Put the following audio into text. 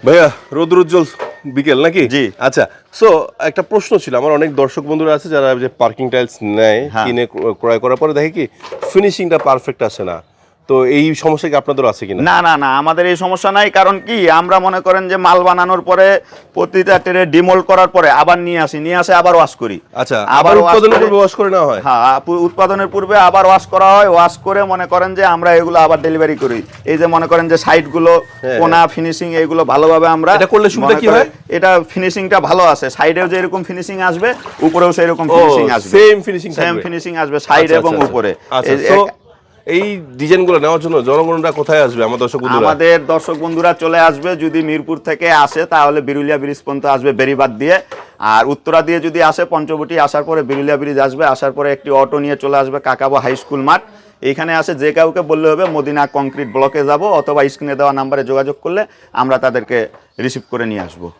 ভাইয়া রৌদ্রোজ্জ্বল বিকেল নাকি? জি। আচ্ছা, সো একটা প্রশ্ন ছিল, আমার অনেক দর্শক বন্ধুরা আছে যারা যে পার্কিং টাইলস নেয়, হ্যাঁ। কিনে ক্রয় করার পরে দেখে কি ফিনিশিংটা পারফেক্ট আসে না। তো এই সমস্যা কি আপনাদের আছে কিনা? না না না, আমাদের এই সমস্যা নাই। কারণ কি, আমরা মনে করেন যে মাল বানানোর পরে প্রতিটা ট্রে ডিমোল্ড করার পরে আবার নিয়ে আসে আবার ওয়াশ করি। আচ্ছা, আবার wash উৎপাদনের করে- পূর্বে ওয়াশ করে নেওয়া হয়? হ্যাঁ, উৎপাদনের পূর্বে আবার ওয়াশ করা হয়। ওয়াশ করে মনে করেন যে আমরা এগুলো আবার ডেলিভারি করি। এই যে মনে করেন যে সাইডগুলো হ্যাঁ। কোনা ফিনিশিং এইগুলো ভালোভাবে আমরা এটা করলে সুবিধা মনে কি করেন হয়? এটা ফিনিশিংটা ভালো আছে। সাইডেও যে এরকম ফিনিশিং আসবে, উপরেও সেই রকম ও, ফিনিশিং আসবে। সেম ফিনিশিং সেম থাকবে। ফিনিশিং আসবে সাইড আচ্ছা, এবং আচ্ছা, উপরে। আচ্ছা, এই- সো এই ডিজাইনগুলো নেওয়ার জন্য জনগণরা কোথায় আসবে, আমার দর্শক বন্ধুরা? আমাদের দর্শক বন্ধুরা চলে আসবে, যদি মিরপুর থেকে আসে তাহলে বিরুলিয়া ব্রিজ পর্যন্ত আসবে বেরিবাদ দিয়ে। আর উত্তরা দিয়ে যদি আসে পঞ্চবটি, আসার পরে বিরুলিয়া ব্রিজ আসবে, আসার পরে একটি অটো নিয়ে চলে আসবে কাকাবো হাই স্কুল মাঠ। এইখানে আসে যে কাউকে বললে হবে মদিনা কংক্রিট ব্লকে যাব, অথবা স্ক্রিনে দেওয়া নাম্বারে যোগাযোগ করলে আমরা তাদেরকে রিসিভ করে নিয়ে আসবো।